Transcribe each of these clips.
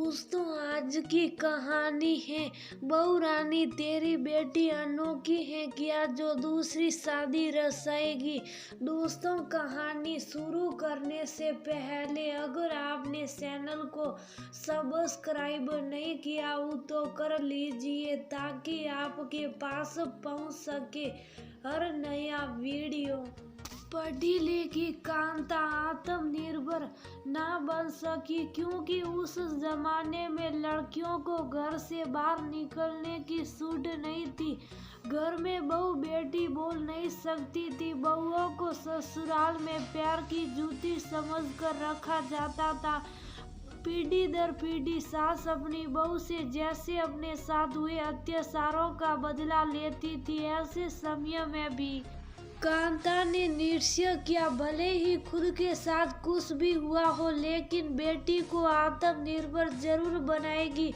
दोस्तों, आज की कहानी है बहू रानी तेरी बेटी अनोखी है क्या जो दूसरी शादी रचाएगी। दोस्तों, कहानी शुरू करने से पहले अगर आपने चैनल को सब्सक्राइब नहीं किया हो तो कर लीजिए ताकि आपके पास पहुंच सके हर नया वीडियो। पढ़ी लिखी कांता आत्मनिर्भर ना बन सकी क्योंकि उस जमाने में लड़कियों को घर से बाहर निकलने की छूट नहीं थी। घर में बहू बेटी बोल नहीं सकती थी। बहुओं को ससुराल में प्यार की जूती समझकर रखा जाता था। पीढ़ी दर पीढ़ी सास अपनी बहू से जैसे अपने साथ हुए अत्याचारों का बदला लेती थी, ऐसे समय में भी कांता ने निश्चय किया भले ही खुद के साथ कुछ भी हुआ हो लेकिन बेटी को आत्मनिर्भर जरूर बनाएगी,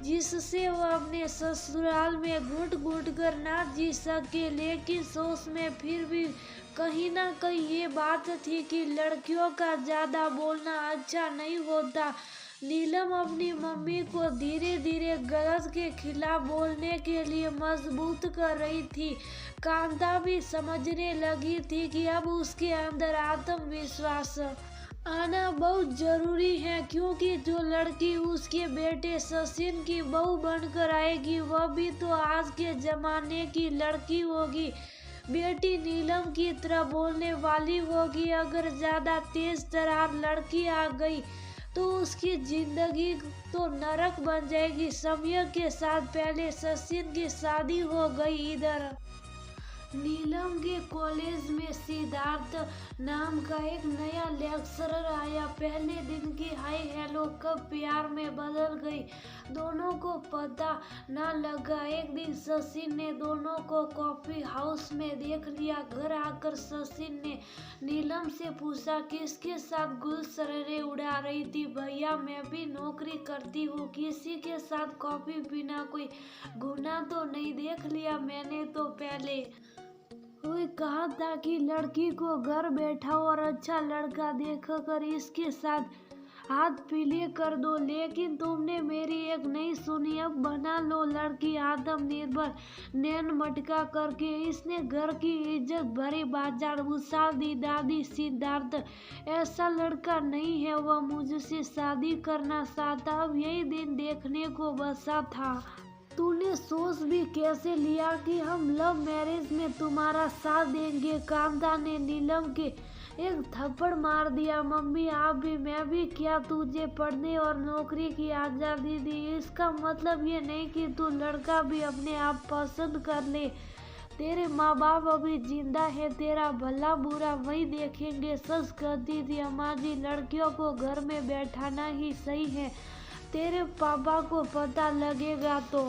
जिससे वो अपने ससुराल में घुट घुट कर ना जी सके। लेकिन सोच में फिर भी कहीं ना कहीं ये बात थी कि लड़कियों का ज्यादा बोलना अच्छा नहीं होता। नीलम अपनी मम्मी को धीरे धीरे गलत के खिलाफ बोलने के लिए मजबूत कर रही थी। कांता भी समझने लगी थी कि अब उसके अंदर आत्मविश्वास आना बहुत जरूरी है, क्योंकि जो लड़की उसके बेटे सचिन की बहू बनकर आएगी वह भी तो आज के जमाने की लड़की होगी। बेटी नीलम की तरह बोलने वाली होगी। अगर ज्यादा तेज तर्रार लड़की आ गई तो उसकी जिंदगी तो नरक बन जाएगी। समय के साथ पहले सचिन की शादी हो गई। इधर नीलम के कॉलेज में सिद्धार्थ नाम का एक नया लेक्चरर आया। पहले दिन की हाय हेलो कब प्यार में बदल गई, दोनों को पता ना लगा। एक दिन सचिन ने दोनों को कॉफी हाउस में देख लिया। घर आकर सचिन ने नीलम से पूछा किसके साथ गुलशर्रे उड़ा रही थी। भैया मैं भी नौकरी करती हूँ, किसी के साथ कॉफी पीना कोई गुनाह तो नहीं। देख लिया मैंने तो पहले कोई कहा था कि लड़की को घर बैठा और अच्छा लड़का देखकर इसके साथ हाथ पीले कर दो, लेकिन तुमने मेरी एक नहीं सुनी। अब बना लो लड़की आत्मनिर्भर। नैन मटका करके इसने घर की इज्जत भरी बाजार उछाल दी। दादी सिद्धार्थ ऐसा लड़का नहीं है, वह मुझसे शादी करना चाहता। अब यही दिन देखने को बचा था। तूने सोच भी कैसे लिया कि हम लव मैरिज में तुम्हारा साथ देंगे। कांता ने नीलम के एक थप्पड़ मार दिया। मम्मी आप भी मैं भी क्या तुझे पढ़ने और नौकरी की आज़ादी दी, इसका मतलब ये नहीं कि तू लड़का भी अपने आप पसंद कर ले। तेरे माँ बाप अभी जिंदा है, तेरा भला बुरा वही देखेंगे। सच कहती थी अम्मा जी, लड़कियों को घर में बैठाना ही सही है। तेरे पापा को पता लगेगा तो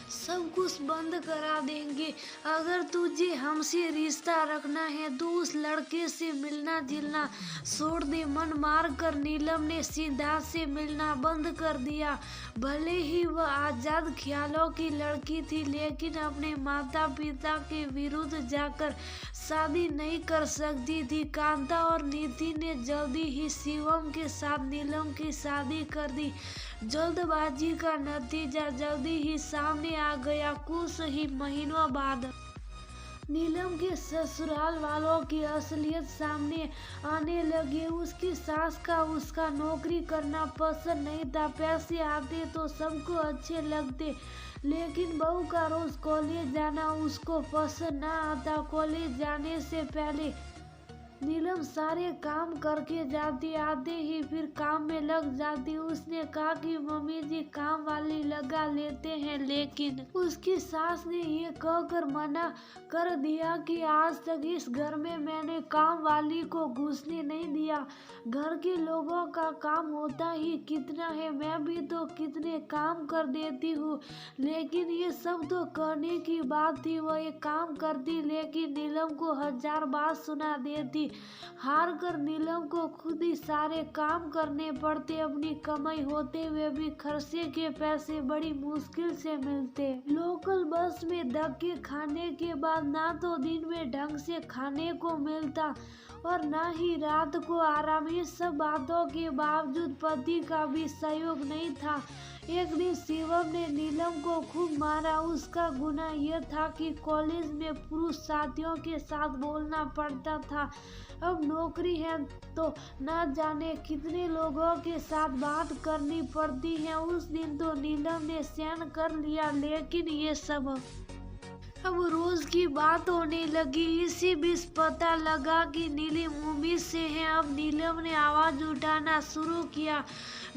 सब कुछ बंद करा देंगे। अगर तुझे हमसे रिश्ता रखना है तो उस लड़के से मिलना जुलना छोड़ दे। मन मार कर नीलम ने सिद्धार्थ से मिलना बंद कर दिया। भले ही वह आजाद ख्यालों की लड़की थी, लेकिन अपने माता पिता के विरुद्ध जाकर शादी नहीं कर सकती थी। कांता और नीति ने जल्दी ही शिवम के साथ नीलम की शादी कर दी। जल्दबाजी का नतीजा जल्दी ही सामने आ गया। कुछ ही महीनों बाद नीलम के ससुराल वालों की असलियत सामने आने लगी। उसकी सास का उसका नौकरी करना पसंद नहीं था। पैसे आते तो सबको अच्छे लगते, लेकिन बहू का रोज कॉलेज जाना उसको पसंद ना आता। कॉलेज जाने से पहले नीलम सारे काम करके जाती, आते ही फिर काम में लग जाती। उसने कहा कि मम्मी जी काम वाली लगा लेते हैं, लेकिन उसकी सास ने ये कहकर मना कर दिया कि आज तक इस घर में मैंने काम वाली को घुसने नहीं दिया। घर के लोगों का काम होता ही कितना है, मैं भी तो कितने काम कर देती हूँ। लेकिन ये सब तो करने की बात थी, वह ये काम करती लेकिन नीलम को 1000 बात सुना देती। हार कर नीलम को खुद ही सारे काम करने पड़ते। अपनी कमाई होते हुए भी खर्चे के पैसे बड़ी मुश्किल से मिलते। लोकल बस में धक्के खाने के बाद ना तो दिन में ढंग से खाने को मिलता और न ही रात को आराम। इस सब बातों के बावजूद पति का भी सहयोग नहीं था। एक दिन शिवम ने नीलम को खूब मारा। उसका गुनाह यह था कि कॉलेज में पुरुष साथियों के साथ बोलना पड़ता था। अब नौकरी है तो न जाने कितने लोगों के साथ बात करनी पड़ती है। उस दिन तो नीलम ने सहन कर लिया, लेकिन ये सब अब रोज की बात होने लगी। इसी बीच पता लगा कि नीलम उम्मीद से है। अब नीलम ने आवाज उठाना शुरू किया।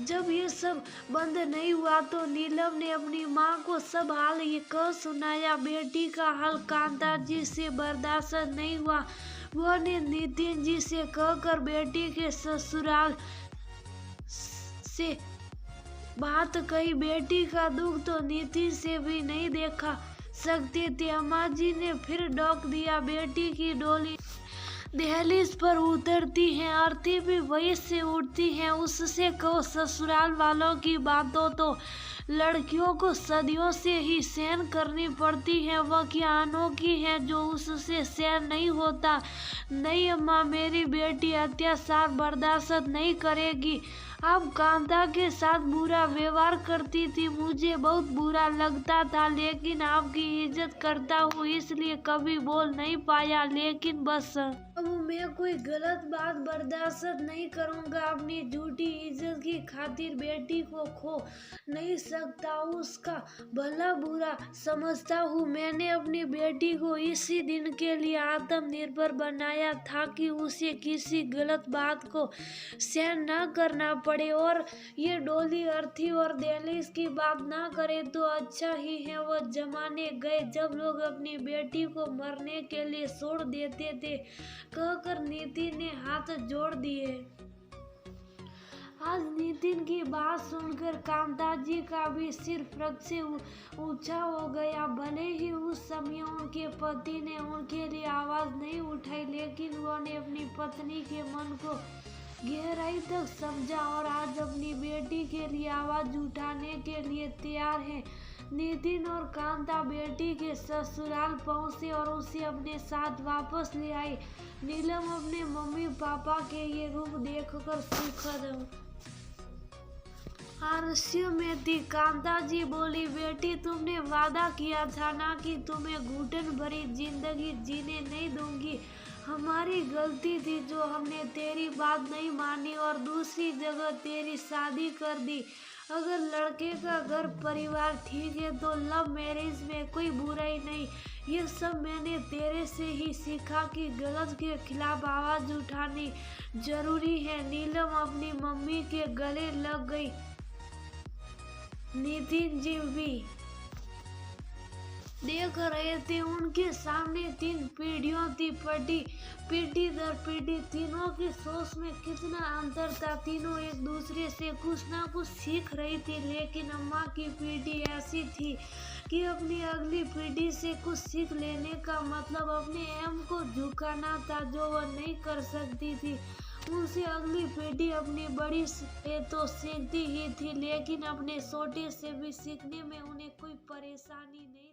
जब ये सब बंद नहीं हुआ तो नीलम ने अपनी माँ को सब हाल ये कह सुनाया। बेटी का हाल कांता जी से बर्दाश्त नहीं हुआ। वो ने नितिन जी से कहकर बेटी के ससुराल से बात कही। बेटी का दुख तो नितिन से भी नहीं देखा सकते थे। अम्मा जी ने फिर डॉक दिया। बेटी की डोली दहलीज पर उतरती है, आरती भी वहीं से उठती है। उससे कहो ससुराल वालों की बातों तो लड़कियों को सदियों से ही सहन करनी पड़ती है। वह क्या अनोखी है जो उससे सहन नहीं होता। नहीं अम्मा, मेरी बेटी अत्याचार बर्दाश्त नहीं करेगी। अब कांता के साथ बुरा व्यवहार करती थी, मुझे बहुत बुरा लगता था, लेकिन आपकी इज्जत करता हूँ इसलिए कभी बोल नहीं पाया। लेकिन बस अब मैं कोई गलत बात बर्दाश्त नहीं करूँगा। अपनी झूठी इज्जत की खातिर बेटी को खो नहीं सकता। उसका भला बुरा समझता हूँ। मैंने अपनी बेटी को इसी दिन के लिए आत्मनिर्भर बनाया था कि उसे किसी गलत बात को सहन न करना पड़े। और ये डोली, अर्थी और दहलीज की बात ना करे तो अच्छा ही है। वो जमाने गए जब लोग अपनी बेटी को मरने के लिए छोड़ देते थे, कहकर नितिन ने हाथ जोड़ दिए। आज नितिन की बात सुनकर कांता जी का भी सिर फर्क से ऊंचा हो गया। भले ही उस समय उनके पति ने उनके लिए आवाज नहीं उठाई, लेकिन उन्होंने अपनी पत्नी के मन को गहराई तक समझा और आज अपनी बेटी के लिए आवाज उठाने के लिए तैयार है। नितिन और कांता बेटी के ससुराल पहुंचे और उसे अपने साथ वापस ले आई। नीलम अपने मम्मी पापा के ये रूप देखकर सुखद हास्य में थी। कांता जी बोली, बेटी तुमने वादा किया था ना कि तुम्हें घुटन भरी जिंदगी जीने नहीं दूंगी। हमारी गलती थी जो हमने तेरी बात नहीं मानी और दूसरी जगह तेरी शादी कर दी। अगर लड़के का घर परिवार ठीक है तो लव मैरिज में कोई बुराई नहीं। ये सब मैंने तेरे से ही सीखा कि गलत के खिलाफ आवाज उठानी जरूरी है। नीलम अपनी मम्मी के गले लग गई। नितिन जी भी देख रहे थे। उनके सामने 3 पीढ़ियों थी, पीढ़ी दर पीढ़ी। तीनों की सोच में कितना अंतर था। तीनों एक दूसरे से कुछ ना कुछ सीख रही थी, लेकिन अम्मा की पीढ़ी ऐसी थी कि अपनी अगली पीढ़ी से कुछ सीख लेने का मतलब अपने एम को झुकाना था जो वह नहीं कर सकती थी। उनसे अगली पीढ़ी अपनी बड़ी से तो सीखती ही थी, लेकिन अपने छोटे से भी सीखने में उन्हें कोई परेशानी नहीं